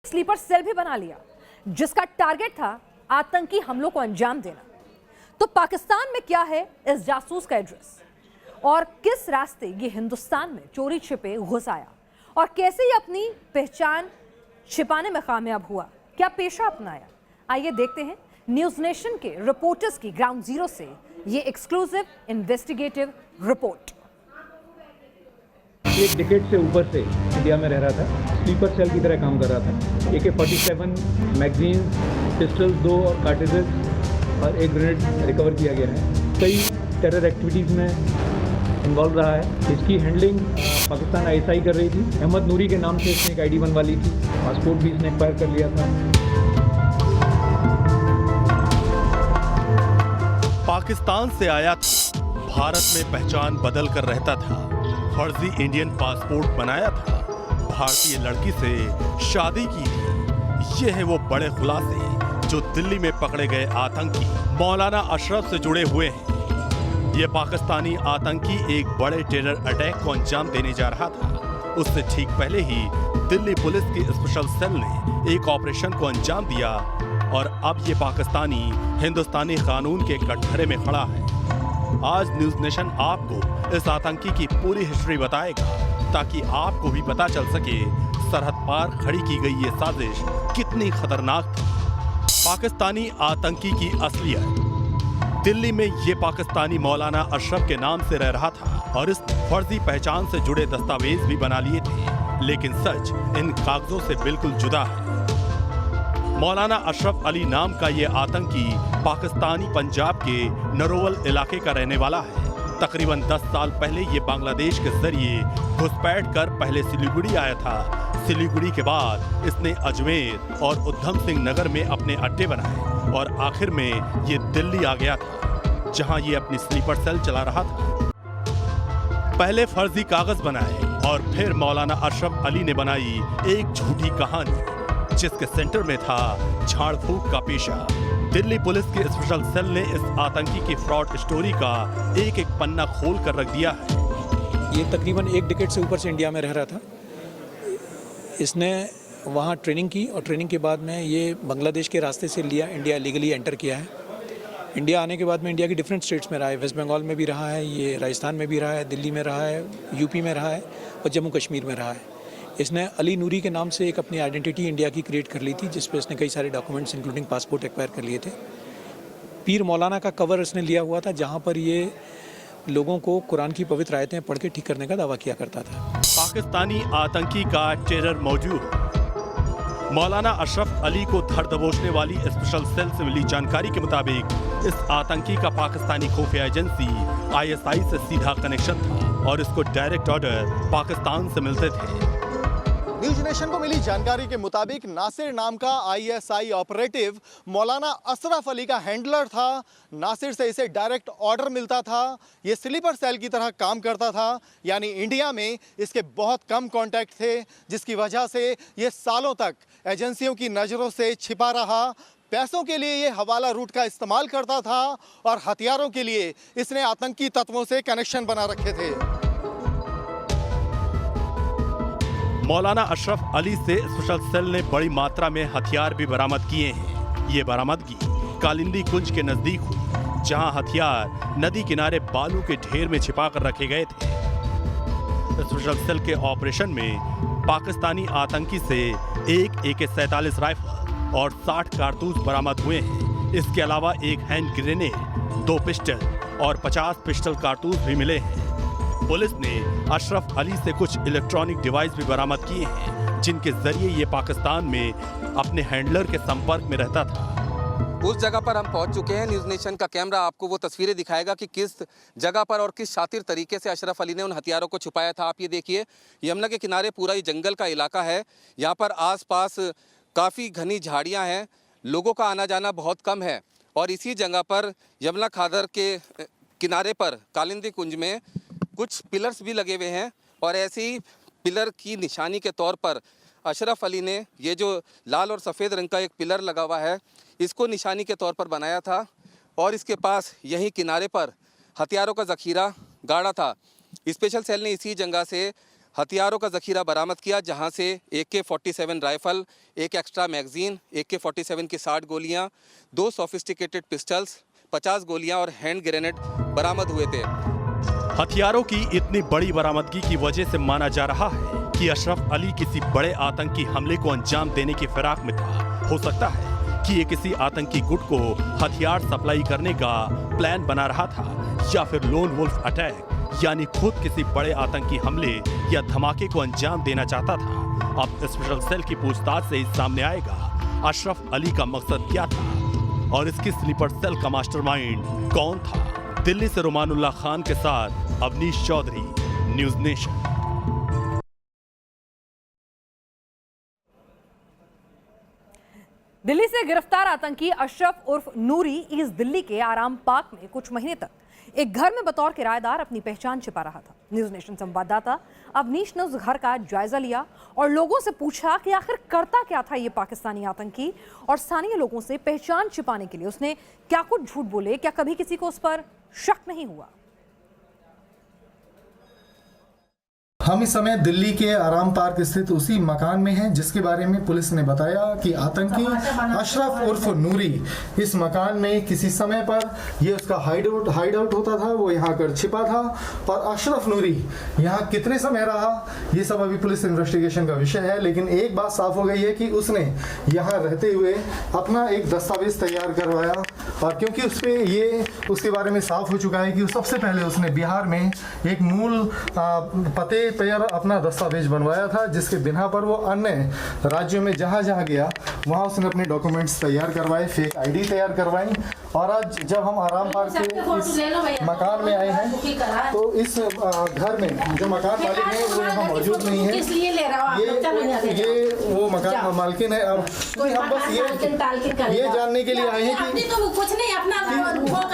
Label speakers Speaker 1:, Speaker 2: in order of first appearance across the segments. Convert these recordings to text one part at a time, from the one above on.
Speaker 1: Sleeper cell भी बना लिया जिसका टारगेट था आतंकी हमलों को अंजाम देना। तो पाकिस्तान में क्या है इस जासूस का एड्रेस और किस रास्ते ये हिंदुस्तान में चोरी छिपे घुस आया और कैसे ये अपनी पहचान छिपाने में कामयाब हुआ, क्या पेशा अपनाया, आइए देखते हैं न्यूज नेशन के रिपोर्टर्स की ग्राउंड जीरो से ये एक्सक्लूसिव इन्वेस्टिगेटिव रिपोर्ट।
Speaker 2: एक डिकेड से ऊपर से इंडिया में रह रहा था, स्लीपर सेल की तरह काम कर रहा था। AK-47 मैगजीन, पिस्टल 2 और कार्ट्रिजेस और एक ग्रेनेड रिकवर किया गया है। कई टेरर एक्टिविटीज़ में इन्वॉल्व रहा है। इसकी हैंडलिंग पाकिस्तान ISI कर रही थी। अहमद नूरी के नाम से इसने एक ID बनवा ली थी। पासपोर्ट भी इसने एक्वायर कर लिया था।
Speaker 3: पाकिस्तान से आया था, भारत में पहचान बदल कर रहता था, फर्जी इंडियन पासपोर्ट बनाया था, भारतीय लड़की से शादी की थी। ये है वो बड़े खुलासे जो दिल्ली में पकड़े गए आतंकी मौलाना अशरफ से जुड़े हुए हैं। ये पाकिस्तानी आतंकी एक बड़े टेरर अटैक को अंजाम देने जा रहा था। उससे ठीक पहले ही दिल्ली पुलिस की स्पेशल सेल ने एक ऑपरेशन को अंजाम दिया और अब ये पाकिस्तानी हिंदुस्तानी कानून के कटघरे में खड़ा है। आज न्यूज नेशन आपको इस आतंकी की पूरी हिस्ट्री बताएगा ताकि आपको भी पता चल सके सरहद पार खड़ी की गई ये साजिश कितनी खतरनाक थी। पाकिस्तानी आतंकी की असलियत। दिल्ली में ये पाकिस्तानी मौलाना अशरफ के नाम से रह रहा था और इस फर्जी पहचान से जुड़े दस्तावेज भी बना लिए थे, लेकिन सच इन कागजों से बिल्कुल जुदा है। मौलाना अशरफ अली नाम का ये आतंकी पाकिस्तानी पंजाब के नरोवल इलाके का रहने वाला है। तकरीबन 10 साल पहले ये बांग्लादेश के जरिए घुसपैठ कर पहले सिलीगुड़ी आया था। सिलीगुड़ी के बाद इसने अजमेर और उधम सिंह नगर में अपने अड्डे बनाए और आखिर में ये दिल्ली आ गया था, जहां ये अपनी स्लीपर सेल चला रहा था। पहले फर्जी कागज बनाए और फिर मौलाना अशरफ अली ने बनाई एक झूठी कहानी जिसके सेंटर में था झाड़ फूक का पेशा। दिल्ली पुलिस की स्पेशल सेल ने इस आतंकी की फ्रॉड स्टोरी का एक एक पन्ना खोल कर रख दिया है।
Speaker 4: ये तकरीबन एक डिकेड से ऊपर से इंडिया में रह रहा था। इसने वहाँ ट्रेनिंग की और ट्रेनिंग के बाद में ये बांग्लादेश के रास्ते से इंडिया लीगली एंटर किया है। इंडिया आने के बाद में इंडिया की डिफरेंट स्टेट्स में रहा है, वेस्ट बंगाल में भी रहा है, ये राजस्थान में भी रहा है, दिल्ली में रहा है, यूपी में रहा है और जम्मू कश्मीर में रहा है। इसने अली नूरी के नाम से एक अपनी आइडेंटिटी इंडिया की क्रिएट कर ली थी, जिस पे इसने कई सारे डॉक्यूमेंट्स इंक्लूडिंग पासपोर्ट एक्वायर कर लिए थे। पीर मौलाना का कवर इसने लिया हुआ था, जहाँ पर ये लोगों को कुरान की पवित्र आयतें पढ़ के ठीक करने का दावा किया करता था।
Speaker 3: पाकिस्तानी आतंकी का टेरर मौजूद। मौलाना अशरफ अली को धर दबोचने वाली स्पेशल सेल से मिली जानकारी के मुताबिक इस आतंकी का पाकिस्तानी खुफिया एजेंसी ISI से सीधा कनेक्शन था और इसको डायरेक्ट ऑर्डर पाकिस्तान से मिलते थे।
Speaker 5: न्यूज नेशन को मिली जानकारी के मुताबिक नासिर नाम का ISI ऑपरेटिव मौलाना अशरफ अली का हैंडलर था। नासिर से इसे डायरेक्ट ऑर्डर मिलता था। ये स्लीपर सेल की तरह काम करता था, यानी इंडिया में इसके बहुत कम कॉन्टैक्ट थे, जिसकी वजह से ये सालों तक एजेंसियों की नज़रों से छिपा रहा। पैसों के लिए ये हवाला रूट का इस्तेमाल करता था और हथियारों के लिए इसने आतंकी तत्वों से कनेक्शन बना रखे थे।
Speaker 3: मौलाना अशरफ अली से स्पेशल सेल ने बड़ी मात्रा में हथियार भी बरामद किए हैं। ये बरामदगी कालिंदी कुंज के नजदीक हुई, जहां हथियार नदी किनारे बालू के ढेर में छिपा कर रखे गए थे। स्पेशल सेल के ऑपरेशन में पाकिस्तानी आतंकी से एक AK-47 राइफल और 60 कारतूस बरामद हुए हैं। इसके अलावा एक हैंड ग्रेनेड, 2 पिस्टल और 50 पिस्टल कारतूस भी मिले हैं। पुलिस ने अशरफ अली से कुछ इलेक्ट्रॉनिक डिवाइस भी बरामद किए हैं, जिनके जरिए ये पाकिस्तान में अपने हैंडलर के संपर्क में रहता था।
Speaker 6: उस जगह पर हम पहुंच चुके हैं। न्यूज़ नेशन का कैमरा आपको वो तस्वीरें दिखाएगा कि किस जगह पर और किस शातिर तरीके से अशरफ अली ने उन हथियारों को छुपाया था। आप ये देखिए, यमुना के किनारे पूरा ही जंगल का इलाका है। यहाँ पर आसपास काफ़ी घनी झाड़ियाँ हैं, लोगों का आना जाना बहुत कम है और इसी जगह पर यमुना खादर के किनारे पर कालिंदी कुंज में कुछ पिलर्स भी लगे हुए हैं और ऐसे ही पिलर की निशानी के तौर पर अशरफ अली ने ये जो लाल और सफ़ेद रंग का एक पिलर लगा हुआ है, इसको निशानी के तौर पर बनाया था और इसके पास यहीं किनारे पर हथियारों का ज़ख़ीरा गाड़ा था। स्पेशल सेल ने इसी जगह से हथियारों का जखीरा बरामद किया, जहां से AK-47 राइफल, एक एक्स्ट्रा मैगजीन, AK-47 की 60 गोलियां, 2 सोफिस्टिकेटेड पिस्टल्स, 50 गोलियां और हैंड ग्रेनेड बरामद हुए थे।
Speaker 3: हथियारों की इतनी बड़ी बरामदगी की वजह से माना जा रहा है कि अशरफ अली किसी बड़े आतंकी हमले को अंजाम देने की फिराक में था। हो सकता है कि ये किसी आतंकी गुट को हथियार सप्लाई करने का प्लान बना रहा था, या फिर लोन वुल्फ अटैक यानी खुद किसी बड़े आतंकी हमले या धमाके को अंजाम देना चाहता था। अब स्पेशल सेल की पूछताछ से सामने आएगा अशरफ अली का मकसद क्या था और इसकी स्लीपर सेल का मास्टरमाइंड कौन था। दिल्ली से रुमानुल्लाह खान के साथ अवनीश चौधरी, न्यूज़ नेशन।
Speaker 1: दिल्ली से गिरफ्तार आतंकी अशरफ उर्फ नूरी ईस्ट दिल्ली के आराम पार्क में कुछ महीने तक एक घर में बतौर किराएदार अपनी पहचान छिपा रहा था। न्यूज़ नेशन संवाददाता अवनीश ने उस घर का जायजा लिया और लोगों से पूछा कि आखिर करता क्या था ये पाकिस्तानी आतंकी, और स्थानीय लोगों से पहचान छिपाने के लिए उसने क्या कुछ झूठ बोले, क्या कभी किसी को उस पर शक नहीं हुआ।
Speaker 5: हम इस समय दिल्ली के आराम पार्क स्थित उसी मकान में हैं जिसके बारे में पुलिस ने बताया कि आतंकी अशरफ उर्फ नूरी इस मकान में किसी समय पर ये उसका हाइड आउट होता था, वो यहाँ कर छिपा था। पर अशरफ नूरी यहाँ कितने समय रहा ये सब अभी पुलिस इन्वेस्टिगेशन का विषय है, लेकिन एक बात साफ हो गई है कि उसने यहाँ रहते हुए अपना एक दस्तावेज तैयार करवाया, और क्योंकि उस पर ये उसके बारे में साफ हो चुका है कि सबसे पहले उसने बिहार में एक मूल पते पर अपना दस्तावेज बनवाया था, जिसके बिना पर वो अन्य राज्यों में जहाँ जहाँ गया वहाँ उसने अपने डॉक्यूमेंट्स तैयार करवाए, फेक आईडी तैयार करवाई। और आज जब हम आराम पार्क के इस मकान में आए हैं तो इस घर में जो मकान मालिक है वो यहाँ मौजूद नहीं है। ये वो मकान मालकिन है। हम बस ये जानने के लिए आए हैं कि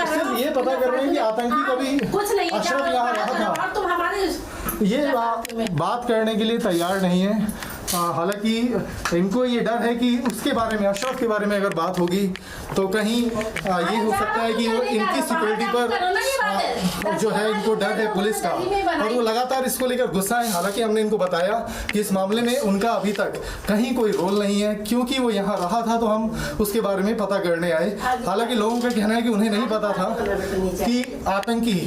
Speaker 5: सिर्फ ये पता कर रहे हैं कि आतंकी कभी अशरफ यहाँ रहा था, ये बात करने के लिए तैयार नहीं है। हालांकि इनको ये डर है कि उसके बारे में, अशरफ के बारे में अगर बात होगी तो कहीं ये हो सकता है कि वो इनकी सिक्योरिटी पर जो है इनको डर है पुलिस का, और वो लगातार इसको लेकर गुस्सा है। हालांकि हमने इनको बताया कि इस मामले में उनका अभी तक कहीं कोई रोल नहीं है, क्योंकि वो यहाँ रहा था तो हम उसके बारे में पता करने आए। हालांकि लोगों का कहना है कि उन्हें नहीं पता था कि आतंकी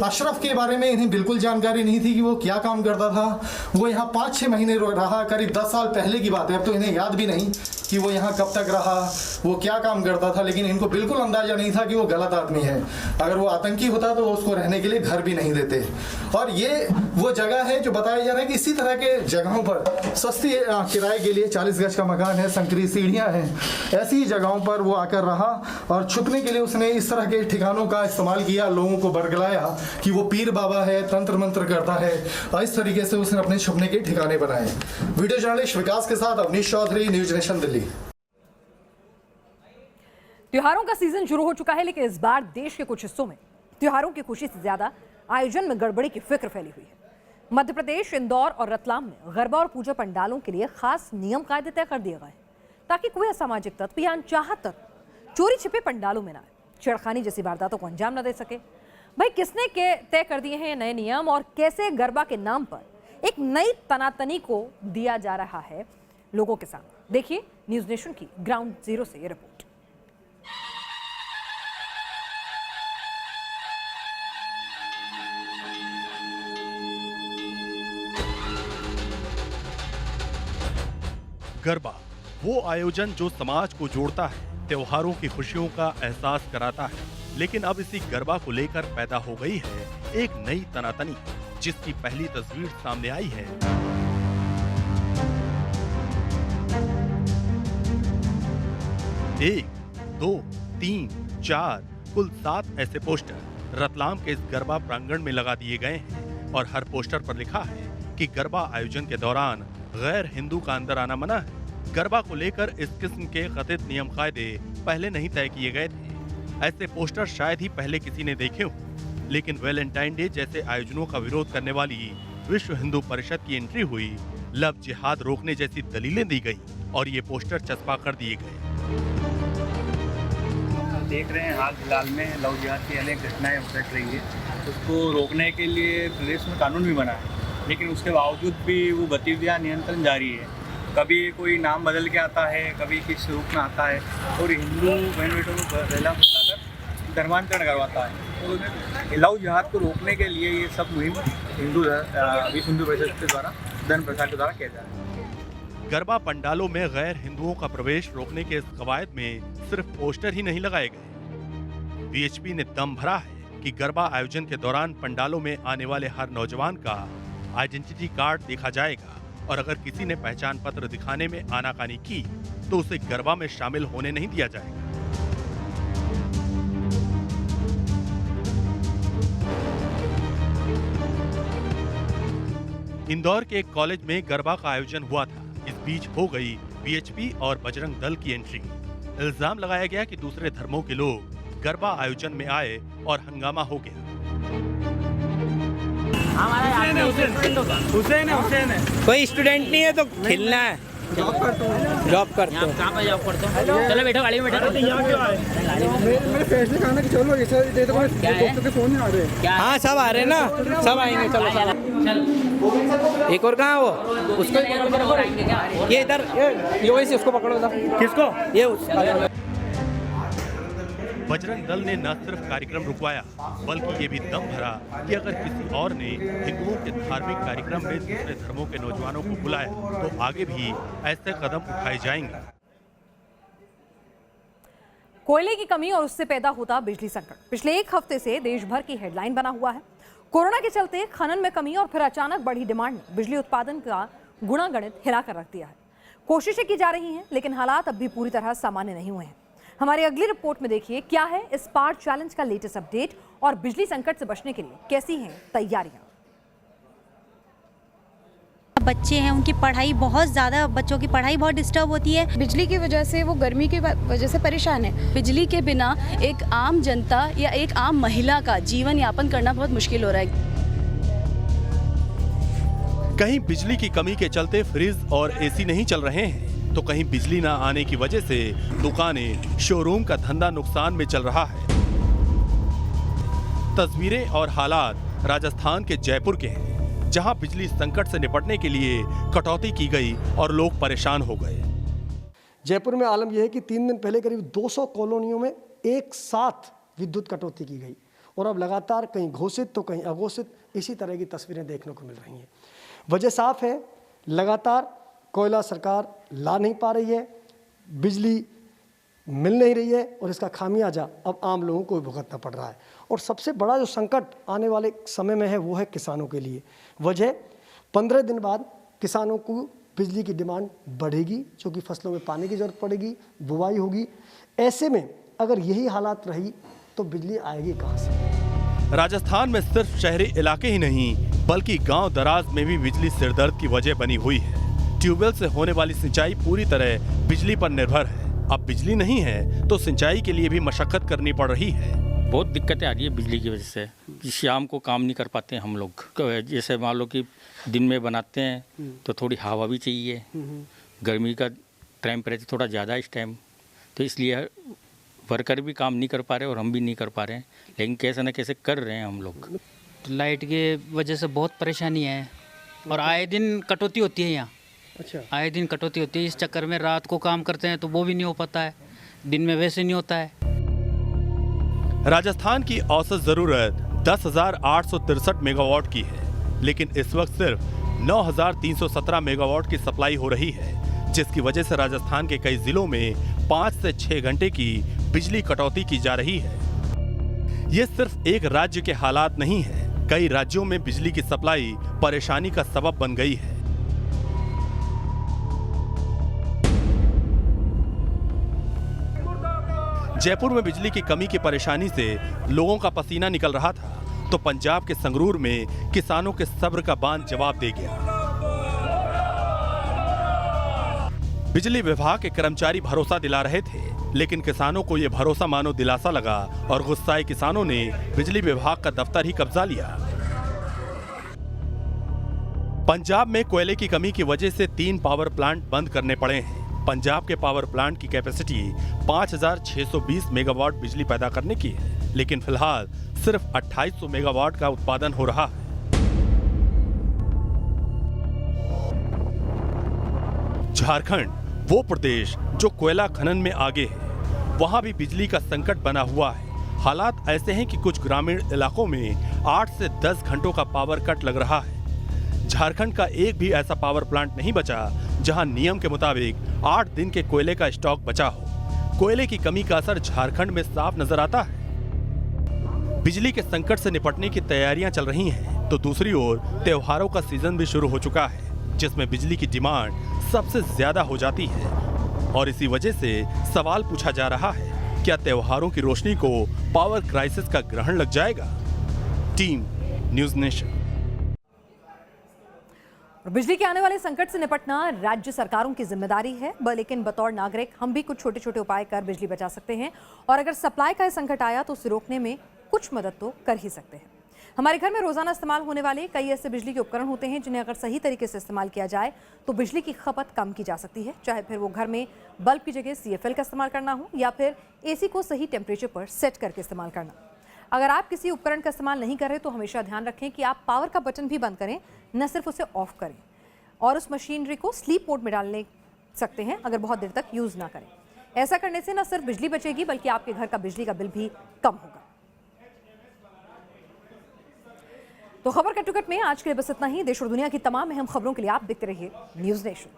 Speaker 5: अशरफ के बारे में, इन्हें बिल्कुल जानकारी नहीं थी कि वो क्या काम करता था। वो यहाँ 5-6 महीने रहा, करीब 10 साल पहले की बात है, अब तो इन्हें याद भी नहीं कि वो यहाँ कब तक रहा, वो क्या काम करता था, लेकिन इनको बिल्कुल अंदाजा नहीं था कि वो गलत आदमी है। अगर वो आतंकी होता तो वो उसको रहने के लिए घर भी नहीं देते। और ये वो जगह है जो बताया जा रहा है कि इसी तरह के जगहों पर सस्ती किराए के लिए 40 गज का मकान है, संकरी सीढ़ियाँ हैं, ऐसी जगहों पर वो आकर रहा और छुपने के लिए उसने इस तरह के ठिकानों का इस्तेमाल किया, लोगों को बरगलाया कि वो पीर बाबा है, तंत्र मंत्र करता है, और इस तरीके से उसने अपने छुपने के ठिकाने बनाए। वीडियो जर्नलिस्ट विकास के साथ अवनीश चौधरी, न्यूज़ नेशन दिल्ली।
Speaker 1: त्योहारों का सीजन शुरू हो चुका है, लेकिन इस बार देश के कुछ हिस्सों में त्योहारों की खुशी से ज्यादा आयोजन में गड़बड़ी की फिक्र फैली हुई है। मध्य प्रदेश, इंदौर और रतलाम में गरबा और पूजा पंडालों के लिए खास नियम कायदे तय कर दिए गए हैं ताकि कोई असामाजिक तत्व या अनचाहत तत्व चोरी छिपे पंडालों में न आए, छेड़खानी जैसी वारदातों को अंजाम न दे सके। भाई किसने तय कर दिए हैं नए नियम, और कैसे गरबा के नाम पर एक नई तनातनी को दिया जा रहा है लोगों के सामने? देखिए न्यूज़ नेशन की ग्राउंड जीरो से ये रिपोर्ट।
Speaker 3: गरबा वो आयोजन जो समाज को जोड़ता है, त्योहारों की खुशियों का एहसास कराता है, लेकिन अब इसी गरबा को लेकर पैदा हो गई है एक नई तनातनी, जिसकी पहली तस्वीर सामने आई है। 1, 2, 3, 4 कुल 7 ऐसे पोस्टर रतलाम के इस गरबा प्रांगण में लगा दिए गए हैं और हर पोस्टर पर लिखा है कि गरबा आयोजन के दौरान गैर हिंदू का अंदर आना मना है। गरबा को लेकर इस किस्म के कथित नियम कायदे पहले नहीं तय किए गए थे। ऐसे पोस्टर शायद ही पहले किसी ने देखे हो, लेकिन वैलेंटाइन डे जैसे आयोजनों का विरोध करने वाली विश्व हिंदू परिषद की एंट्री हुई, लव जिहाद रोकने जैसी दलीलें दी गई और ये पोस्टर चस्पा कर दिए गए।
Speaker 7: देख रहे हैं हाल फिलहाल में लव जिहाद की अनेक घटनाएं घट रही है, उसको रोकने के लिए प्रदेश में कानून भी बना है लेकिन उसके बावजूद भी वो गतिविधियाँ नियंत्रण जारी है। कभी कोई नाम बदल के आता है, कभी किस रूप में आता है और हिंदू बहन बेटों को पहला कर धर्मांतरण करवाता है। तो लव जिहाद को रोकने के लिए ये सब मुहिम विश्व हिंदू परिषद के द्वारा धर्म प्रसार के द्वारा किया जा रहा है।
Speaker 3: गरबा पंडालों में गैर हिंदुओं का प्रवेश रोकने के इस कवायद में सिर्फ पोस्टर ही नहीं लगाए गए। वीएचपी ने दम भरा है कि गरबा आयोजन के दौरान पंडालों में आने वाले हर नौजवान का आइडेंटिटी कार्ड देखा जाएगा और अगर किसी ने पहचान पत्र दिखाने में आनाकानी की तो उसे गरबा में शामिल होने नहीं दिया जाएगा। इंदौर के एक कॉलेज में गरबा का आयोजन हुआ था। इस बीच हो गई वीएचपी और बजरंग दल की एंट्री। इल्जाम लगाया गया कि दूसरे धर्मों के लोग गरबा आयोजन में आए और हंगामा हो गया।
Speaker 8: हुसैन है कोई स्टूडेंट नहीं है तो खेलना है। जॉब करते हो। कहाँ पे जॉब करते हो? चलो बैठो गाड़ी में बैठो।
Speaker 9: मेरे फैसले खाना कि चलो ये तो दोस्तों के फोन में आ रहे हैं।
Speaker 8: हाँ सब आ रहे हैं ना, सब आएंगे। चलो चल। एक और कहाँ वो उसको ये इधर ये वैसे उसको पकड़ो इधर। किसको? ये उसको।
Speaker 3: बजरंग दल ने न सिर्फ कार्यक्रम रुकवाया बल्कि ये भी दम भरा कि अगर किसी और ने हिंदुओं के धार्मिक कार्यक्रम में दूसरे धर्मों के नौजवानों को बुलाया तो आगे भी ऐसे कदम उठाए जाएंगे।
Speaker 1: कोयले की कमी और उससे पैदा होता बिजली संकट पिछले एक हफ्ते से देश भर की हेडलाइन बना हुआ है। कोरोना के चलते खनन में कमी और फिर अचानक बढ़ी डिमांड ने बिजली उत्पादन का गुणागणित हिला कर रख दिया है। कोशिशें की जा रही हैं लेकिन हालात अब भी पूरी तरह सामान्य नहीं हुए हैं। हमारी अगली रिपोर्ट में देखिए क्या है इस पार चैलेंज का लेटेस्ट अपडेट और बिजली संकट से बचने के लिए कैसी हैं तैयारियां।
Speaker 10: बच्चे हैं उनकी पढ़ाई बहुत ज़्यादा, बच्चों की पढ़ाई बहुत डिस्टर्ब होती है।
Speaker 11: बिजली की वजह से वो गर्मी की वजह से परेशान है। बिजली के बिना एक आम जनता या एक आम महिला का जीवन यापन करना बहुत मुश्किल हो रहा है।
Speaker 3: कहीं बिजली की कमी के चलते फ्रिज और एसी नहीं चल रहे हैं तो कहीं बिजली ना आने की वजह से दुकानें, शोरूम का धंधा नुकसान में चल रहा है। तस्वीरें और हालात राजस्थान के जयपुर के हैं, जहां बिजली संकट से निपटने के लिए कटौती की गई और लोग परेशान हो गए।
Speaker 9: जयपुर में आलम यह है कि 3 दिन पहले करीब 200 कॉलोनियों में एक साथ विद्युत कटौती की गई और अब लगातार कहीं घोषित तो कहीं अघोषित इसी तरह की तस्वीरें देखने को मिल रही हैं। वजह साफ है, लगातार कोयला सरकार ला नहीं पा रही है, बिजली मिल नहीं रही है और इसका खामियाजा अब आम लोगों को भुगतना पड़ रहा है। और सबसे बड़ा जो संकट आने वाले समय में है वो है किसानों के लिए। वजह 15 दिन बाद किसानों को बिजली की डिमांड बढ़ेगी, क्योंकि फसलों में पानी की जरूरत पड़ेगी, बुवाई होगी। ऐसे में अगर यही हालात रही तो बिजली आएगी कहाँ से?
Speaker 3: राजस्थान में सिर्फ शहरी इलाके ही नहीं बल्कि गांव दराज में भी बिजली सिरदर्द की वजह बनी हुई है। ट्यूबवेल से होने वाली सिंचाई पूरी तरह बिजली पर निर्भर है। अब बिजली नहीं है तो सिंचाई के लिए भी मशक्कत करनी पड़ रही है।
Speaker 12: बहुत दिक्कतें आ रही है बिजली की वजह से। शाम को काम नहीं कर पाते हम लोग। जैसे मान लो कि दिन में बनाते हैं तो थोड़ी हवा भी चाहिए। गर्मी का टेम्परेचर थोड़ा ज़्यादा है इस टाइम, तो इसलिए वर्कर भी काम नहीं कर पा रहे और हम भी नहीं कर पा रहे हैं, लेकिन कैसे न कैसे कर रहे हैं हम लोग।
Speaker 13: लाइट के वजह से बहुत परेशानी है और आए दिन कटौती होती है यहाँ।
Speaker 9: अच्छा,
Speaker 13: आए दिन कटौती होती है। इस चक्कर में रात को काम करते हैं तो वो भी नहीं हो पाता है, दिन में वैसे नहीं होता है।
Speaker 3: राजस्थान की औसत जरूरत 10,863 मेगावाट की है, लेकिन इस वक्त सिर्फ 9,317 मेगावाट की सप्लाई हो रही है, जिसकी वजह से राजस्थान के कई जिलों में 5 से 6 घंटे की बिजली कटौती की जा रही है। ये सिर्फ एक राज्य के हालात नहीं है, कई राज्यों में बिजली की सप्लाई परेशानी का सबब बन गई है। जयपुर में बिजली की कमी की परेशानी से लोगों का पसीना निकल रहा था तो पंजाब के संगरूर में किसानों के सब्र का बांध जवाब दे गया। बिजली विभाग के कर्मचारी भरोसा दिला रहे थे, लेकिन किसानों को यह भरोसा मानो दिलासा लगा और गुस्साए किसानों ने बिजली विभाग का दफ्तर ही कब्जा लिया। पंजाब में कोयले की कमी की वजह से 3 पावर प्लांट बंद करने पड़े हैं। पंजाब के पावर प्लांट की कैपेसिटी 5,620 मेगावाट बिजली पैदा करने की है, लेकिन फिलहाल सिर्फ 2,800 मेगावाट का उत्पादन हो रहा है। झारखंड वो प्रदेश जो कोयला खनन में आगे है, वहां भी बिजली का संकट बना हुआ है। हालात ऐसे हैं कि कुछ ग्रामीण इलाकों में 8 से 10 घंटों का पावर कट लग रहा है। झारखंड का एक भी ऐसा पावर प्लांट नहीं बचा जहां नियम के मुताबिक 8 दिन के कोयले का स्टॉक बचा हो। कोयले की कमी का असर झारखंड में साफ नजर आता है। बिजली के संकट से निपटने की तैयारियां चल रही हैं, तो दूसरी ओर त्योहारों का सीजन भी शुरू हो चुका है, जिसमें बिजली की डिमांड सबसे ज्यादा हो जाती है। और इसी वजह से सवाल पूछा जा रहा है, क्या त्योहारों की रोशनी को पावर क्राइसिस का ग्रहण लग जाएगा? Team news nation.
Speaker 1: बिजली के आने वाले संकट से निपटना राज्य सरकारों की जिम्मेदारी है, लेकिन बतौर नागरिक हम भी कुछ छोटे छोटे उपाय कर बिजली बचा सकते हैं। और अगर सप्लाई का संकट आया तो उसे रोकने में कुछ मदद तो कर ही सकते हैं। हमारे घर में रोजाना इस्तेमाल होने वाले कई ऐसे बिजली के उपकरण होते हैं जिन्हें अगर सही तरीके से इस्तेमाल किया जाए तो बिजली की खपत कम की जा सकती है, चाहे फिर वो घर में बल्ब की जगह CFL का इस्तेमाल करना हो या फिर AC को सही टेम्परेचर पर सेट करके इस्तेमाल करना। अगर आप किसी उपकरण का इस्तेमाल नहीं कर रहे तो हमेशा ध्यान रखें कि आप पावर का बटन भी बंद करें, न सिर्फ उसे ऑफ करें, और उस मशीनरी को स्लीप मोड में डालने सकते हैं अगर बहुत देर तक यूज ना करें। ऐसा करने से न सिर्फ बिजली बचेगी बल्कि आपके घर का बिजली का बिल भी कम होगा। तो खबर कट टू कट में आज के लिए बस इतना ही। देश और दुनिया की तमाम अहम खबरों के लिए आप देखते रहिए न्यूज़ नेशन।